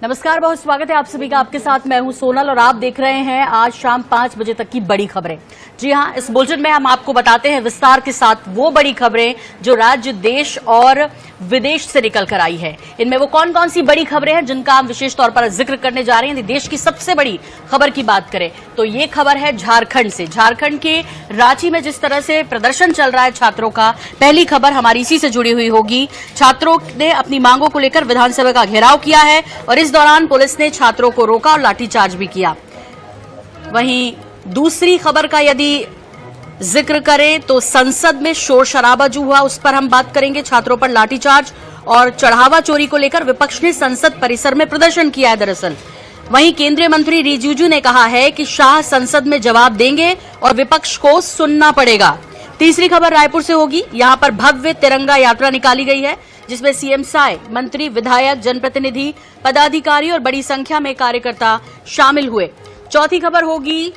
नमस्कार, बहुत स्वागत है आप सभी का। आपके साथ मैं हूं सोनल और आप देख रहे हैं आज शाम 5 बजे तक की बड़ी खबरें। जी हां, इस बुलेटिन में हम आपको बताते हैं विस्तार के साथ वो बड़ी खबरें जो राज्य, देश और विदेश से निकल कर आई है। इनमें वो कौन कौन सी बड़ी खबरें हैं जिनका हम विशेष तौर पर जिक्र करने जा रहे हैं। देश की सबसे बड़ी खबर की बात करें तो ये खबर है झारखंड से। झारखंड के रांची में जिस तरह से प्रदर्शन चल रहा है छात्रों का, पहली खबर हमारी इसी से जुड़ी हुई होगी। छात्रों ने अपनी मांगों को लेकर विधानसभा का घेराव किया है और इस दौरान पुलिस ने छात्रों को रोका और लाठीचार्ज भी किया। वहीं दूसरी खबर का यदि जिक्र करें तो संसद में शोर शराबा जो हुआ उस पर हम बात करेंगे। छात्रों पर लाठीचार्ज और चढ़ावा चोरी को लेकर विपक्ष ने संसद परिसर में प्रदर्शन किया है। दरअसल वहीं केंद्रीय मंत्री रिजिजू ने कहा है कि शाह संसद में जवाब देंगे और विपक्ष को सुनना पड़ेगा। तीसरी खबर रायपुर से होगी। यहां पर भव्य तिरंगा यात्रा निकाली गई है जिसमें सीएम साय, मंत्री, विधायक, जनप्रतिनिधि, पदाधिकारी और बड़ी संख्या में कार्यकर्ता शामिल हुए। चौथी खबर होगी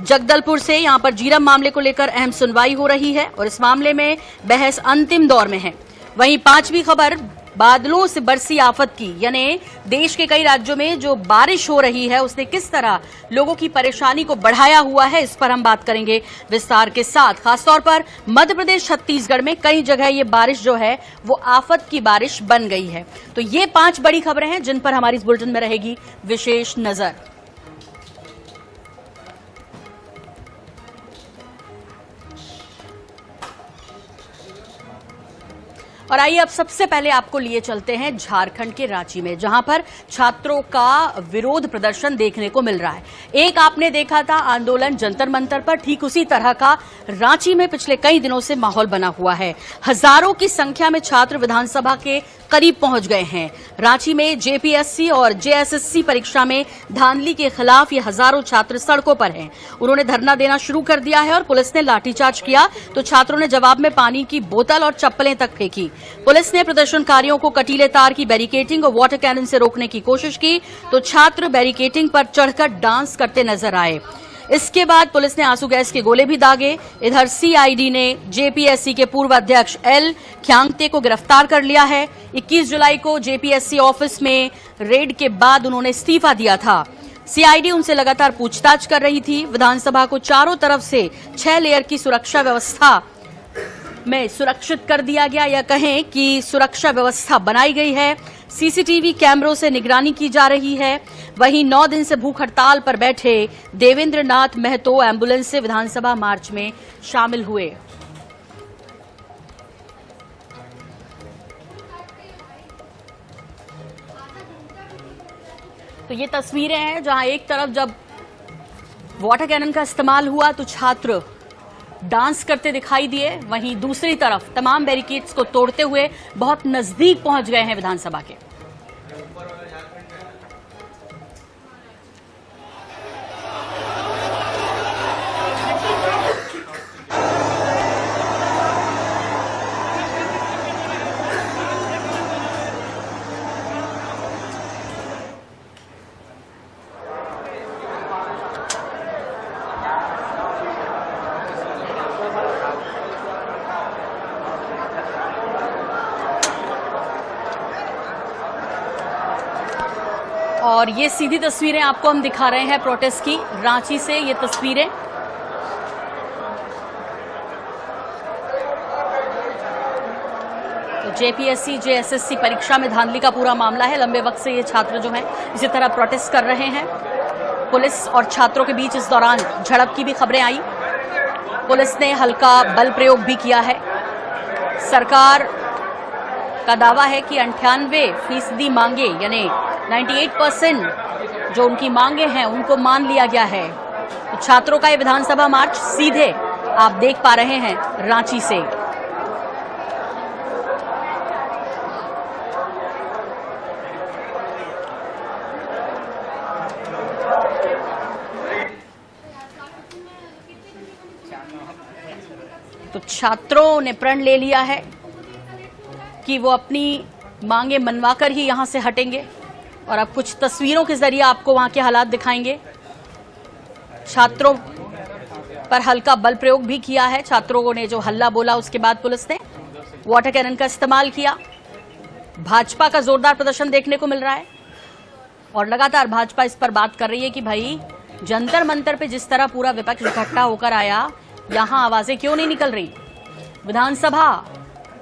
जगदलपुर से। यहां पर जीरम मामले को लेकर अहम सुनवाई हो रही है और इस मामले में बहस अंतिम दौर में है। वहीं पांचवी खबर बादलों से बरसी आफत की, यानी देश के कई राज्यों में जो बारिश हो रही है उसने किस तरह लोगों की परेशानी को बढ़ाया हुआ है, इस पर हम बात करेंगे विस्तार के साथ। खासतौर पर मध्य प्रदेश, छत्तीसगढ़ में कई जगह ये बारिश जो है वो आफत की बारिश बन गई है। तो ये 5 बड़ी खबरें हैं जिन पर हमारी इस बुलेटिन में रहेगी विशेष नजर। और आइए अब सबसे पहले आपको लिए चलते हैं झारखंड के रांची में, जहां पर छात्रों का विरोध प्रदर्शन देखने को मिल रहा है। एक आपने देखा था आंदोलन जंतर मंतर पर, ठीक उसी तरह का रांची में पिछले कई दिनों से माहौल बना हुआ है। हजारों की संख्या में छात्र विधानसभा के करीब पहुंच गए हैं। रांची में जेपीएससी और जेएसएससी परीक्षा में धांधली के खिलाफ ये हजारों छात्र सड़कों पर हैं। उन्होंने धरना देना शुरू कर दिया है और पुलिस ने लाठीचार्ज किया तो छात्रों ने जवाब में पानी की बोतल और चप्पलें तक फेंकी। पुलिस ने प्रदर्शनकारियों को कटीले तार की बैरिकेडिंग और वाटर कैनन से रोकने की कोशिश की तो छात्र बैरिकेडिंग पर चढ़कर डांस करते नजर आए। इसके बाद पुलिस ने आंसू गैस के गोले भी दागे। इधर सीआईडी ने जेपीएससी के पूर्व अध्यक्ष एल ख्यांगते को गिरफ्तार कर लिया है। 21 जुलाई को जेपीएससी ऑफिस में रेड के बाद उन्होंने इस्तीफा दिया था। सीआईडी उनसे लगातार पूछताछ कर रही थी। विधानसभा को चारों तरफ से 6 लेयर की सुरक्षा व्यवस्था में सुरक्षित कर दिया गया, या कहें कि सुरक्षा व्यवस्था बनाई गई है। सीसीटीवी कैमरों से निगरानी की जा रही है। वहीं 9 दिन से भूख हड़ताल पर बैठे देवेंद्र नाथ महतो एम्बुलेंस से विधानसभा मार्च में शामिल हुए। तो ये तस्वीरें हैं जहां एक तरफ जब वाटर कैनन का इस्तेमाल हुआ तो छात्र डांस करते दिखाई दिए, वहीं दूसरी तरफ तमाम बैरिकेड्स को तोड़ते हुए बहुत नजदीक पहुंच गए हैं विधानसभा के। और ये सीधी तस्वीरें आपको हम दिखा रहे हैं प्रोटेस्ट की, रांची से ये तस्वीरें। तो जेपीएससी जेएसएससी परीक्षा में धांधली का पूरा मामला है। लंबे वक्त से ये छात्र जो हैं इसी तरह प्रोटेस्ट कर रहे हैं। पुलिस और छात्रों के बीच इस दौरान झड़प की भी खबरें आई। पुलिस ने हल्का बल प्रयोग भी किया है। सरकार का दावा है कि 98% मांगे, यानी 98% जो उनकी मांगे हैं उनको मान लिया गया है। तो छात्रों का ये विधानसभा मार्च सीधे आप देख पा रहे हैं रांची से। तो छात्रों ने प्रण ले लिया है कि वो अपनी मांगे मनवाकर ही यहां से हटेंगे और अब कुछ तस्वीरों के जरिए आपको वहां के हालात दिखाएंगे। छात्रों पर हल्का बल प्रयोग भी किया है। छात्रों ने जो हल्ला बोला उसके बाद पुलिस ने वाटर कैनन का इस्तेमाल किया। भाजपा का जोरदार प्रदर्शन देखने को मिल रहा है। और लगातार भाजपा इस पर बात कर रही है कि भाई जंतर मंतर पे जिस तरह पूरा विपक्ष इकट्ठा होकर आया, यहां आवाजें क्यों नहीं निकल रही। विधानसभा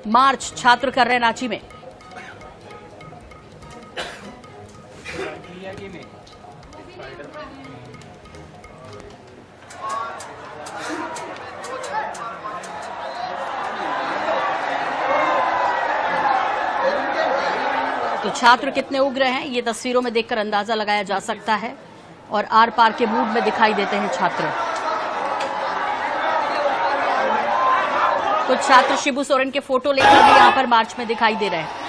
मार्च छात्र कर रहे हैं रांची में। तो छात्र कितने उग्र हैं ये तस्वीरों में देखकर अंदाजा लगाया जा सकता है और आर पार के मूड में दिखाई देते हैं छात्र। कुछ छात्र शिबू सोरेन के फोटो लेकर भी यहां पर मार्च में दिखाई दे रहे हैं।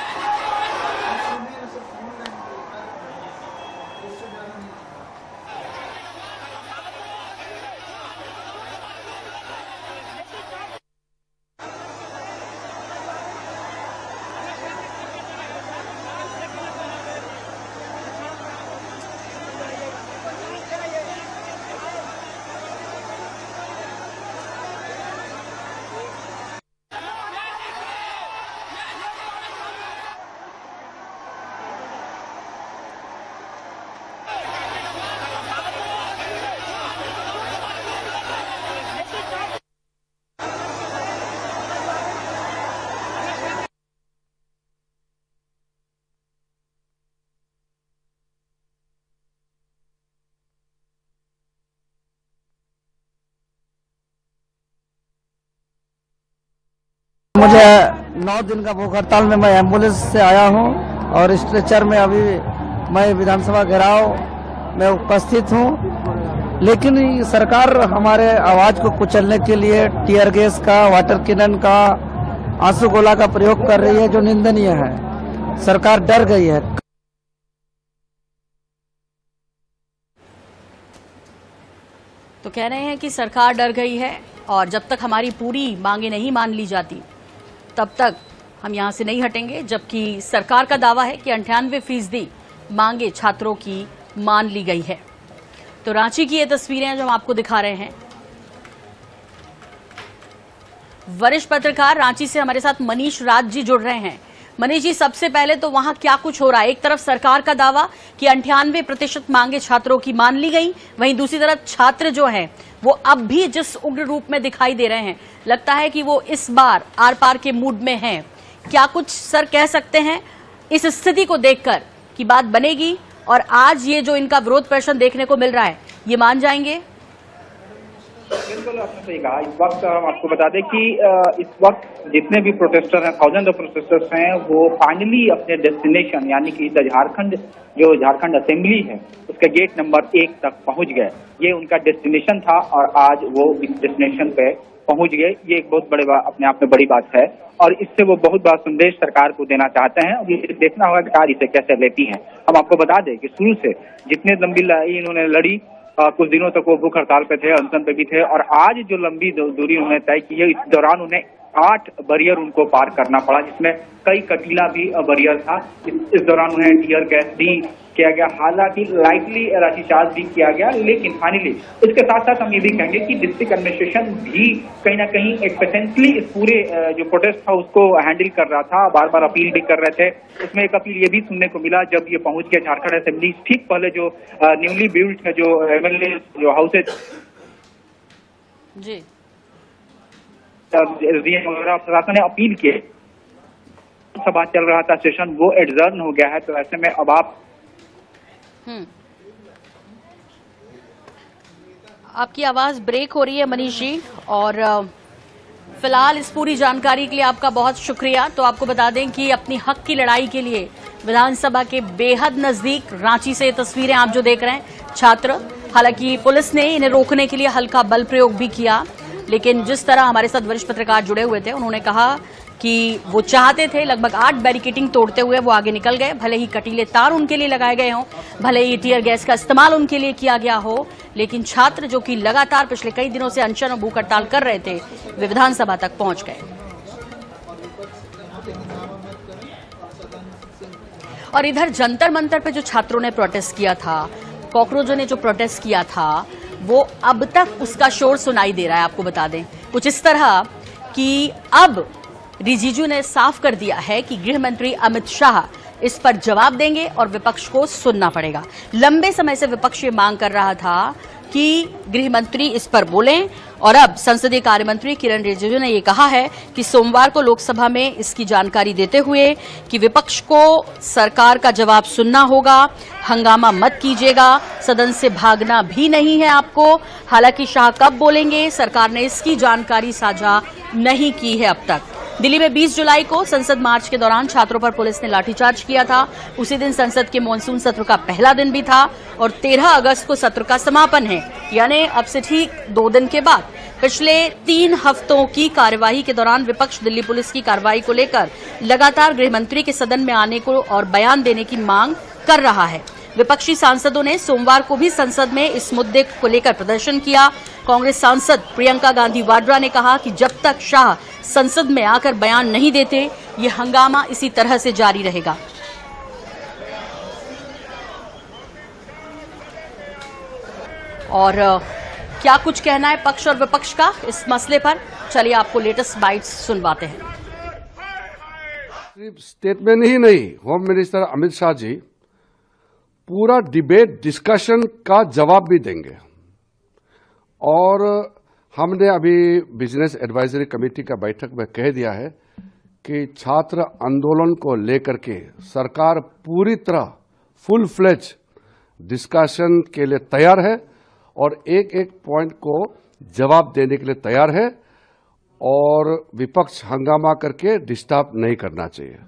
मुझे 9 दिन का भूख हड़ताल में मैं एम्बुलेंस से आया हूं और स्ट्रेचर में अभी मैं विधानसभा घेराव में उपस्थित हूं, लेकिन सरकार हमारे आवाज को कुचलने के लिए टीयर गैस का, वाटर कैनन का, आंसू गोला का प्रयोग कर रही है, जो निंदनीय है। सरकार डर गई है। तो कह रहे हैं कि सरकार डर गई है और जब तक हमारी पूरी मांगे नहीं मान ली जाती तब तक हम यहां से नहीं हटेंगे, जबकि सरकार का दावा है कि 98% मांगे छात्रों की मान ली गई है। तो रांची की ये तस्वीरें जो हम आपको दिखा रहे हैं। वरिष्ठ पत्रकार रांची से हमारे साथ मनीष राज जी जुड़ रहे हैं। मनीष जी, सबसे पहले तो वहां क्या कुछ हो रहा है? एक तरफ सरकार का दावा कि 98% मांगे छात्रों की मान ली गई, वहीं दूसरी तरफ छात्र जो हैं वो अब भी जिस उग्र रूप में दिखाई दे रहे हैं, लगता है कि वो इस बार आर पार के मूड में हैं। क्या कुछ सर कह सकते हैं इस स्थिति को देखकर कि बात बनेगी और आज ये जो इनका विरोध प्रदर्शन देखने को मिल रहा है ये मान जाएंगे? बिल्कुल आपने सही कहा। इस वक्त हम आपको बता दें कि इस वक्त जितने भी प्रोटेस्टर हैं, थाउजेंड ऑफ प्रोटेस्टर्स हैं, वो फाइनली अपने डेस्टिनेशन यानी कि झारखंड असेंबली है उसके गेट नंबर 1 तक पहुंच गए। ये उनका डेस्टिनेशन था और आज वो इस डेस्टिनेशन पे पहुंच गए। ये एक बहुत अपने आप में बड़ी बात है और इससे वो बहुत बड़ा संदेश सरकार को देना चाहते हैं। ये देखना होगा कि सरकार इसे कैसे लेती है। हम आपको बता दें कि शुरू से जितने लंबी लड़ाई इन्होंने लड़ी, कुछ दिनों तक वो भूख हड़ताल पे थे, अनशन पे भी थे और आज जो लंबी दूरी उन्होंने तय की है, इस दौरान उन्हें 8 बैरियर उनको पार करना पड़ा, जिसमें कई कटीला भी बैरियर था। इस दौरान उन्हें टीयर गैस भी किया गया, हालांकि लाइटली लाठीचार्ज भी किया गया, लेकिन फाइनली उसके साथ साथ हम ये भी कहेंगे कि डिस्ट्रिक्ट एडमिनिस्ट्रेशन भी कहीं ना कहीं एफिशिएंटली इस पूरे जो प्रोटेस्ट था उसको हैंडल कर रहा था, बार बार अपील भी कर रहे थे। उसमें एक अपील ये भी सुनने को मिला जब ये पहुंच गए झारखंड असेंबली, ठीक पहले जो न्यूली बिल्ड है जो एमएलए जो हाउसेज जी वगैरह प्रशासन ने अपील किए, सभा चल रहा था, सेशन वो एडजर्न हो गया है। तो ऐसे में अब आपकी आवाज ब्रेक हो रही है मनीष जी, और फिलहाल इस पूरी जानकारी के लिए आपका बहुत शुक्रिया। तो आपको बता दें कि अपनी हक की लड़ाई के लिए विधानसभा के बेहद नजदीक रांची से तस्वीरें आप जो देख रहे हैं, छात्र, हालांकि पुलिस ने इन्हें रोकने के लिए हल्का बल प्रयोग भी किया, लेकिन जिस तरह हमारे साथ वरिष्ठ पत्रकार जुड़े हुए थे उन्होंने कहा कि वो चाहते थे लगभग 8 बैरिकेडिंग तोड़ते हुए वो आगे निकल गए। भले ही कटीले तार उनके लिए लगाए गए हों, भले ही टीयर गैस का इस्तेमाल उनके लिए किया गया हो, लेकिन छात्र जो कि लगातार पिछले कई दिनों से अनशन और भूख हड़ताल कर रहे थे, वे विधानसभा तक पहुंच गए। और इधर जंतर मंतर पे जो छात्रों ने प्रोटेस्ट किया था, कॉकरोचों ने जो प्रोटेस्ट किया था, वो अब तक उसका शोर सुनाई दे रहा है। आपको बता दें कुछ इस तरह कि अब रिजिजू ने साफ कर दिया है कि गृह मंत्री अमित शाह इस पर जवाब देंगे और विपक्ष को सुनना पड़ेगा। लंबे समय से विपक्ष ये मांग कर रहा था कि गृह मंत्री इस पर बोलें और अब संसदीय कार्य मंत्री किरण रिजिजू ने यह कहा है कि सोमवार को लोकसभा में इसकी जानकारी देते हुए कि विपक्ष को सरकार का जवाब सुनना होगा, हंगामा मत कीजिएगा, सदन से भागना भी नहीं है आपको। हालांकि शाह कब बोलेंगे, सरकार ने इसकी जानकारी साझा नहीं की है अब तक। दिल्ली में 20 जुलाई को संसद मार्च के दौरान छात्रों पर पुलिस ने लाठीचार्ज किया था। उसी दिन संसद के मॉनसून सत्र का पहला दिन भी था और 13 अगस्त को सत्र का समापन है, यानी अब से ठीक 2 दिन के बाद। पिछले 3 हफ्तों की कार्यवाही के दौरान विपक्ष दिल्ली पुलिस की कार्रवाई को लेकर लगातार गृह मंत्री के सदन में आने को और बयान देने की मांग कर रहा है। विपक्षी सांसदों ने सोमवार को भी संसद में इस मुद्दे को लेकर प्रदर्शन किया। कांग्रेस सांसद प्रियंका गांधी वाड्रा ने कहा कि जब तक शाह संसद में आकर बयान नहीं देते, ये हंगामा इसी तरह से जारी रहेगा। और क्या कुछ कहना है पक्ष और विपक्ष का इस मसले पर, चलिए आपको लेटेस्ट बाइट्स सुनवाते हैं। सिर्फ स्टेटमेंट ही नहीं, होम मिनिस्टर अमित शाह जी पूरा डिबेट डिस्कशन का जवाब भी देंगे। और हमने अभी बिजनेस एडवाइजरी कमेटी का बैठक में कह दिया है कि छात्र आंदोलन को लेकर के सरकार पूरी तरह फुल फ्लेज डिस्कशन के लिए तैयार है और एक एक पॉइंट को जवाब देने के लिए तैयार है और विपक्ष हंगामा करके डिस्टर्ब नहीं करना चाहिए।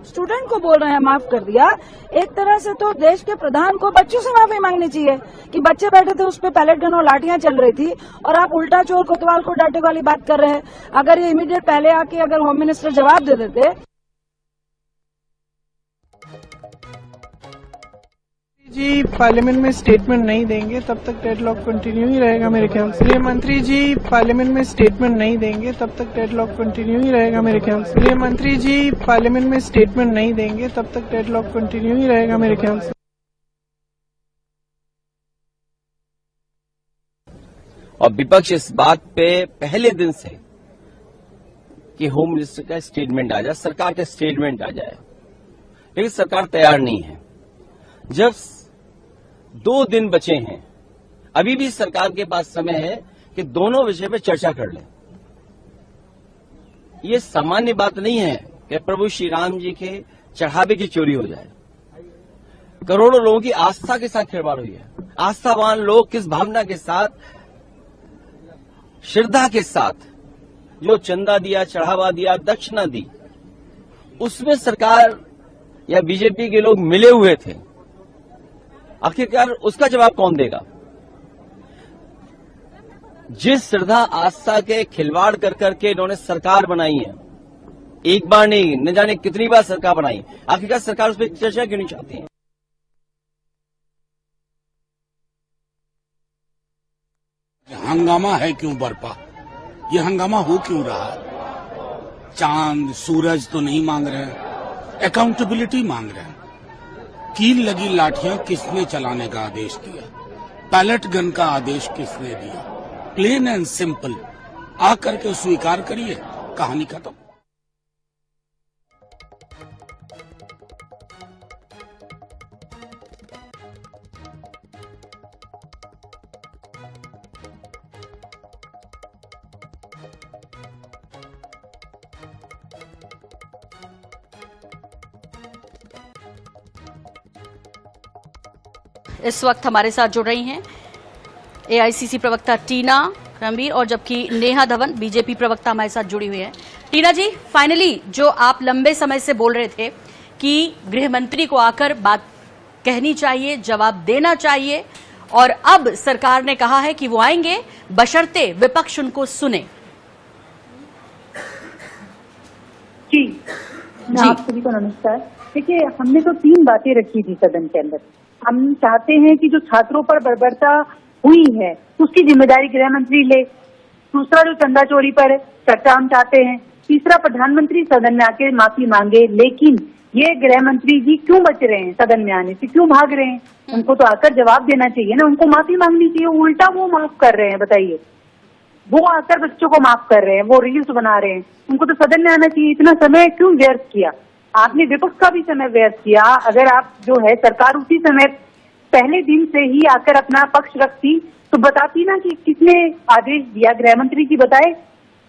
स्टूडेंट को बोल रहे हैं माफ कर दिया। एक तरह से तो देश के प्रधान को बच्चों से माफी मांगनी चाहिए कि बच्चे बैठे थे, उस पे पैलेट गन और लाठियां चल रही थी और आप उल्टा चोर कोतवाल को डांटे वाली बात कर रहे हैं। अगर ये इमीडिएट पहले आके अगर होम मिनिस्टर जवाब दे देते। जी पार्लियामेंट में स्टेटमेंट नहीं देंगे तब तक डेडलॉक कंटिन्यू ही रहेगा मेरे ख्याल से। गृह मंत्री जी पार्लियामेंट में स्टेटमेंट नहीं देंगे तब तक डेडलॉक कंटिन्यू ही रहेगा मेरे ख्याल से। गृह मंत्री जी पार्लियामेंट में स्टेटमेंट नहीं देंगे तब तक डेडलॉक कंटिन्यू ही रहेगा मेरे ख्याल से। और विपक्ष इस बात पे पहले दिन से कि होम मिनिस्टर का स्टेटमेंट आ जाए, सरकार का स्टेटमेंट आ जाए, लेकिन सरकार तैयार नहीं है। जब 2 दिन बचे हैं, अभी भी सरकार के पास समय है कि दोनों विषय पे चर्चा कर लें। ये सामान्य बात नहीं है कि प्रभु श्री राम जी के चढ़ावे की चोरी हो जाए। करोड़ों लोगों की आस्था के साथ खिलवाड़ हुई है। आस्थावान लोग किस भावना के साथ, श्रद्धा के साथ जो चंदा दिया, चढ़ावा दिया, दक्षिणा दी, उसमें सरकार या बीजेपी के लोग मिले हुए थे। आखिरकार उसका जवाब कौन देगा? जिस श्रद्धा आस्था के खिलवाड़ कर करके इन्होंने सरकार बनाई है, एक बार नहीं न जाने कितनी बार सरकार बनाई, आखिरकार सरकार उस पर चर्चा क्यों नहीं चाहती है? हंगामा है क्यों बरपा? ये हंगामा हो क्यों रहा? चांद सूरज तो नहीं मांग रहे हैं, अकाउंटेबिलिटी मांग रहे हैं। कील लगी लाठियां किसने चलाने का आदेश दिया? पैलेट गन का आदेश किसने दिया? प्लेन एंड सिंपल, आकर के स्वीकार करिए, कहानी खत्म। इस वक्त हमारे साथ जुड़ रही हैं एआईसीसी प्रवक्ता टीना रणबीर और जबकि नेहा धवन बीजेपी प्रवक्ता हमारे साथ जुड़ी हुई है। टीना जी, फाइनली जो आप लंबे समय से बोल रहे थे कि गृह मंत्री को आकर बात कहनी चाहिए, जवाब देना चाहिए, और अब सरकार ने कहा है कि वो आएंगे बशर्ते विपक्ष उनको सुने। जी आप सभी को नमस्कार। देखिए, हमने तो 3 बातें रखी थी सदन के अंदर। हम चाहते हैं कि जो छात्रों पर बर्बरता हुई है उसकी जिम्मेदारी गृह मंत्री ले। दूसरा, जो चंदा चोरी पर चर्चा हम चाहते हैं। तीसरा, प्रधानमंत्री सदन में आके माफी मांगे। लेकिन ये गृह मंत्री जी क्यों बच रहे हैं सदन में आने से, क्यों भाग रहे हैं? उनको तो आकर जवाब देना चाहिए ना, उनको माफी मांगनी चाहिए। उल्टा वो माफ कर रहे हैं, बताइए। वो आकर बच्चों को माफ कर रहे हैं, वो रील्स बना रहे हैं। उनको तो सदन में आना चाहिए। इतना समय क्यों व्यर्थ किया? आपने विपक्ष का भी समय व्यर्थ किया। अगर आप जो है सरकार उसी समय पहले दिन से ही आकर अपना पक्ष रखती तो बताती ना कि किसने आदेश दिया। गृह मंत्री जी बताए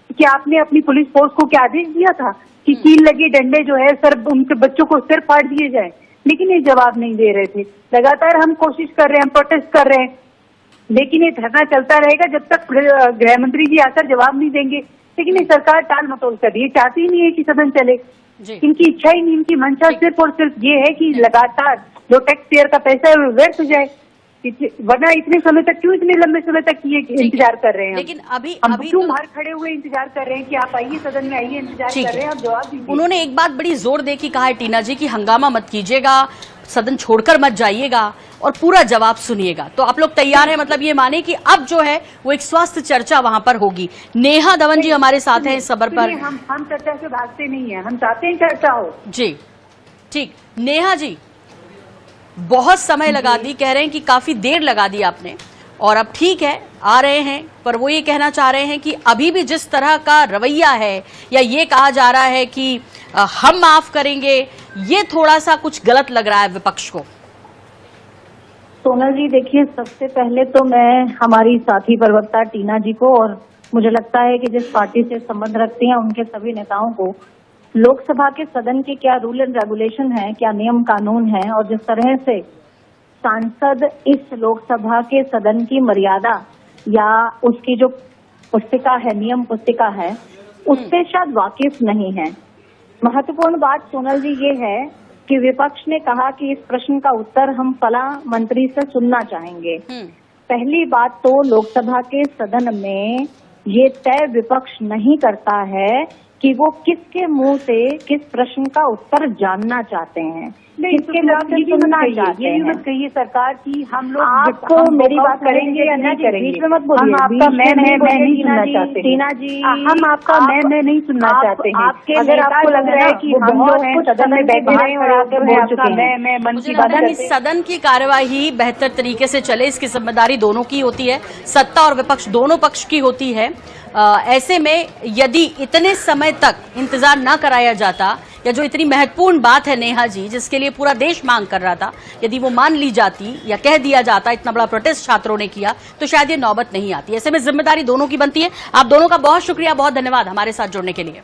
कि आपने अपनी पुलिस फोर्स को क्या आदेश दिया था कि कील लगे डंडे जो है सर उनके बच्चों को सिर फाड़ दिए जाए, लेकिन ये जवाब नहीं दे रहे थे। लगातार हम कोशिश कर रहे हैं, हम प्रोटेस्ट कर रहे हैं, लेकिन ये धरना चलता रहेगा जब तक गृह मंत्री जी आकर जवाब नहीं देंगे। लेकिन ये सरकार टाल मटोल कर रही है, चाहती ही नहीं है कि सदन चले। इनकी इच्छा ही नहीं, इनकी मंशा सिर्फ और सिर्फ ये है कि लगातार जो टैक्स पेयर का पैसा है वो व्यर्थ हो जाए। वरना इतने समय तक क्यों, इतने लंबे समय तक ये इंतजार कर रहे हैं? लेकिन अभी क्यों बाहर खड़े हुए इंतजार कर रहे हैं कि आप आइए सदन में, आइए, इंतजार कर रहे हैं, आप जवाब दीजिए। उन्होंने एक बात बड़ी जोर दे के कहा है टीना जी की हंगामा मत कीजिएगा, सदन छोड़कर मत जाइएगा और पूरा जवाब सुनिएगा। तो आप लोग तैयार हैं, मतलब ये माने कि अब जो है वो एक स्वास्थ्य चर्चा वहां पर होगी। नेहा धवन जी हमारे साथ हैं इस खबर पर। हम चर्चा से भागते नहीं है, हम चाहते हैं चर्चा हो। जी ठीक, नेहा जी बहुत समय लगा दी, कह रहे हैं कि काफी देर लगा दी आपने, और अब ठीक है आ रहे हैं, पर वो ये कहना चाह रहे हैं कि अभी भी जिस तरह का रवैया है या ये कहा जा रहा है कि हम माफ करेंगे, ये थोड़ा सा कुछ गलत लग रहा है विपक्ष को। सोनल जी देखिए, सबसे पहले तो मैं हमारी साथी प्रवक्ता टीना जी को, और मुझे लगता है कि जिस पार्टी से संबंध रखती हैं उनके सभी नेताओं को, लोकसभा के सदन के क्या रूल एंड रेगुलेशन है, क्या नियम कानून है, और जिस तरह से सांसद इस लोकसभा के सदन की मर्यादा या उसकी जो पुस्तिका है, नियम पुस्तिका है, उससे शायद वाकिफ नहीं है। महत्वपूर्ण बात सोनल जी ये है कि विपक्ष ने कहा कि इस प्रश्न का उत्तर हम फला मंत्री से सुनना चाहेंगे। पहली बात तो लोकसभा के सदन में ये तय विपक्ष नहीं करता है कि वो किसके मुंह से किस प्रश्न का उत्तर जानना चाहते हैं, किसके मुंह से सुनना चाहते हैं। ये मत कहिए सरकार की हम लोग आपको मेरी बात करेंगे या नहीं करेंगे? बीच में मत बोलिए। हम आपका मैं नहीं सुनना चाहते। टीना जी, हम आपका मैं नहीं सुनना चाहते हैं। आपके अगर आपको लग रहा है कि हम जो हैं सदन में बैठे रहे और आकर आपका मैं मन की बात करते हैं। सदन की कार्यवाही बेहतर तरीके से चले, इसकी जिम्मेदारी दोनों की होती है, सत्ता और विपक्ष दोनों पक्ष की होती है। ऐसे में यदि इतने समय तक इंतजार न कराया जाता, या जो इतनी महत्वपूर्ण बात है नेहा जी जिसके लिए पूरा देश मांग कर रहा था, यदि वो मान ली जाती या कह दिया जाता, इतना बड़ा प्रोटेस्ट छात्रों ने किया, तो शायद ये नौबत नहीं आती। ऐसे में जिम्मेदारी दोनों की बनती है। आप दोनों का बहुत शुक्रिया, बहुत धन्यवाद हमारे साथ जुड़ने के लिए।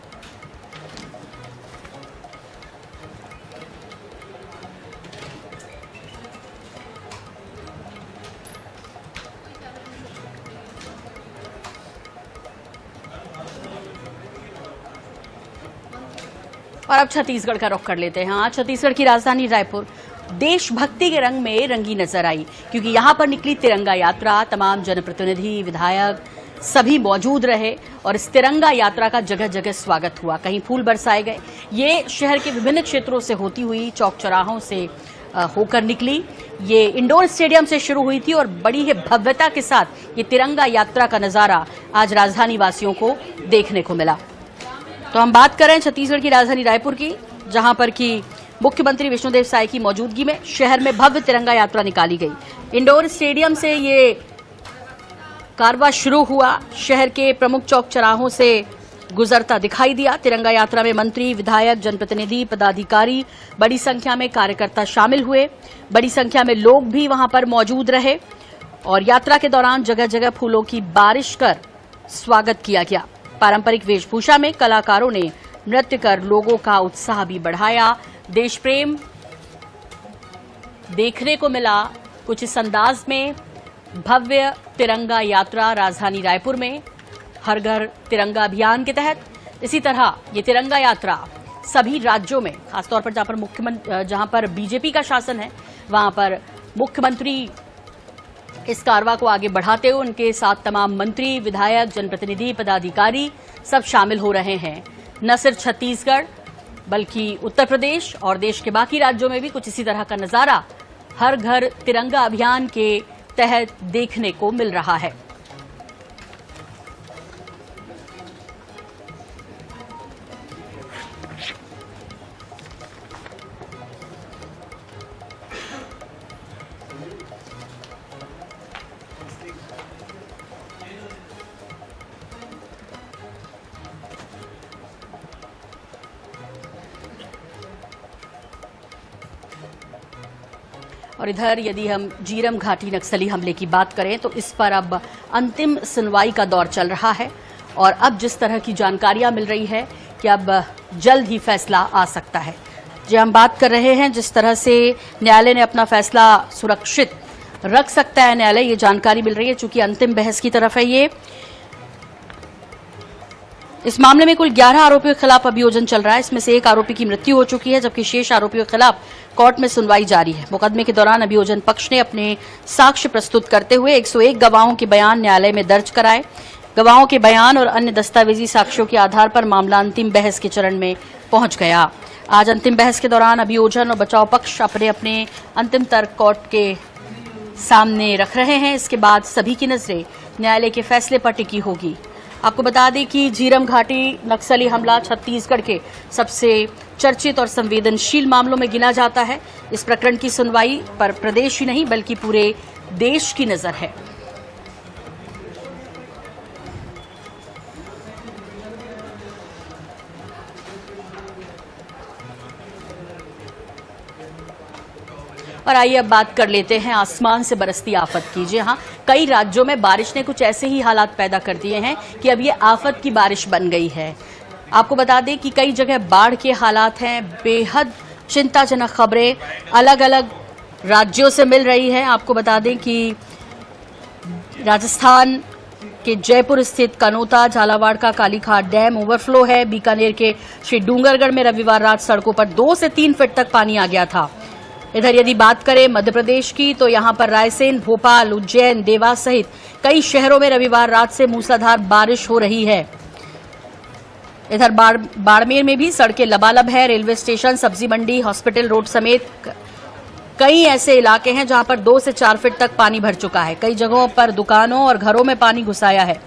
और अब छत्तीसगढ़ का रुख कर लेते हैं। आज छत्तीसगढ़ की राजधानी रायपुर देशभक्ति के रंग में रंगी नजर आई, क्योंकि यहां पर निकली तिरंगा यात्रा। तमाम जनप्रतिनिधि, विधायक सभी मौजूद रहे और इस तिरंगा यात्रा का जगह जगह स्वागत हुआ। कहीं फूल बरसाए गए। ये शहर के विभिन्न क्षेत्रों से होती हुई चौक चौराहों से होकर निकली। ये इंडोर स्टेडियम से शुरू हुई थी और बड़ी ही भव्यता के साथ ये तिरंगा यात्रा का नजारा आज राजधानी वासियों को देखने को मिला। तो हम बात कर रहे हैं छत्तीसगढ़ की राजधानी रायपुर की, जहां पर की मुख्यमंत्री विष्णुदेव साय की मौजूदगी में शहर में भव्य तिरंगा यात्रा निकाली गई। इंडोर स्टेडियम से ये कारवां शुरू हुआ, शहर के प्रमुख चौक चौराहों से गुजरता दिखाई दिया। तिरंगा यात्रा में मंत्री, विधायक, जनप्रतिनिधि, पदाधिकारी, बड़ी संख्या में कार्यकर्ता शामिल हुए। बड़ी संख्या में लोग भी वहां पर मौजूद रहे और यात्रा के दौरान जगह जगह फूलों की बारिश कर स्वागत किया गया। पारंपरिक वेशभूषा में कलाकारों ने नृत्य कर लोगों का उत्साह भी बढ़ाया। देश प्रेम देखने को मिला कुछ इस अंदाज में। भव्य तिरंगा यात्रा राजधानी रायपुर में हर घर तिरंगा अभियान के तहत। इसी तरह ये तिरंगा यात्रा सभी राज्यों में, खासतौर पर जहां पर बीजेपी का शासन है, वहां पर मुख्यमंत्री इस कारवां को आगे बढ़ाते हुए उनके साथ तमाम मंत्री, विधायक, जनप्रतिनिधि, पदाधिकारी सब शामिल हो रहे हैं। न सिर्फ छत्तीसगढ़ बल्कि उत्तर प्रदेश और देश के बाकी राज्यों में भी कुछ इसी तरह का नजारा हर घर तिरंगा अभियान के तहत देखने को मिल रहा है। और इधर यदि हम जीरम घाटी नक्सली हमले की बात करें तो इस पर अब अंतिम सुनवाई का दौर चल रहा है और अब जिस तरह की जानकारियां मिल रही है कि अब जल्द ही फैसला आ सकता है। जी हम बात कर रहे हैं जिस तरह से न्यायालय ने अपना फैसला सुरक्षित रख सकता है न्यायालय, ये जानकारी मिल रही है चूंकि अंतिम बहस की तरफ है ये। इस मामले में कुल 11 आरोपियों के खिलाफ अभियोजन चल रहा है, इसमें से एक आरोपी की मृत्यु हो चुकी है जबकि शेष आरोपियों के खिलाफ कोर्ट में सुनवाई जारी है। मुकदमे के दौरान अभियोजन पक्ष ने अपने साक्ष्य प्रस्तुत करते हुए 101 गवाहों के बयान न्यायालय में दर्ज कराए। गवाहों के बयान और अन्य दस्तावेजी साक्ष्यों के आधार पर मामला अंतिम बहस के चरण में पहुंच गया। आज अंतिम बहस के दौरान अभियोजन और बचाव पक्ष अपने अपने अंतिम तर्क कोर्ट के सामने रख रहे हैं। इसके बाद सभी की नजरें न्यायालय के फैसले पर टिकी होगी। आपको बता दें कि झीरम घाटी नक्सली हमला छत्तीसगढ़ के सबसे चर्चित और संवेदनशील मामलों में गिना जाता है। इस प्रकरण की सुनवाई पर प्रदेश ही नहीं बल्कि पूरे देश की नजर है। और आइए अब बात कर लेते हैं आसमान से बरसती आफत की। जी हां, कई राज्यों में बारिश ने कुछ ऐसे ही हालात पैदा कर दिए हैं कि अब ये आफत की बारिश बन गई है। आपको बता दें कि कई जगह बाढ़ के हालात हैं। बेहद चिंताजनक खबरें अलग अलग राज्यों से मिल रही है। आपको बता दें कि राजस्थान के जयपुर स्थित कनोता झालावाड़ का कालीघाट डैम ओवरफ्लो है। बीकानेर के श्री डूंगरगढ़ में रविवार रात सड़कों पर 2 से 3 फीट तक पानी आ गया था। इधर यदि बात करें मध्य प्रदेश की तो यहां पर रायसेन, भोपाल, उज्जैन, देवास सहित कई शहरों में रविवार रात से मूसलाधार बारिश हो रही है। इधर बाड़मेर में भी सड़कें लबालब है। रेलवे स्टेशन, सब्जी मंडी, हॉस्पिटल रोड समेत कई ऐसे इलाके हैं जहां पर 2 से 4 फीट तक पानी भर चुका है। कई जगहों पर दुकानों और घरों में पानी घुसाया है।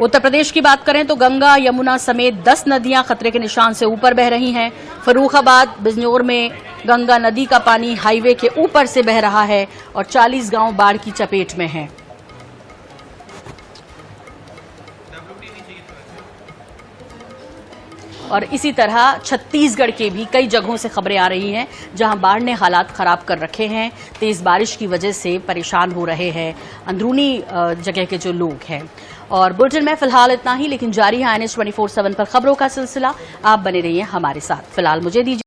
उत्तर प्रदेश की बात करें तो गंगा, यमुना समेत 10 नदियां खतरे के निशान से ऊपर बह रही हैं। फर्रुखाबाद, बिजनौर में गंगा नदी का पानी हाईवे के ऊपर से बह रहा है और 40 गांव बाढ़ की चपेट में हैं। और इसी तरह छत्तीसगढ़ के भी कई जगहों से खबरें आ रही हैं जहां बाढ़ ने हालात खराब कर रखे हैं। तेज बारिश की वजह से परेशान हो रहे हैं अंदरूनी जगह के जो लोग हैं। और बुलेटिन में फिलहाल इतना ही, लेकिन जारी है INS 24/7 पर खबरों का सिलसिला। आप बने रहिए हमारे साथ। फिलहाल मुझे दीजिए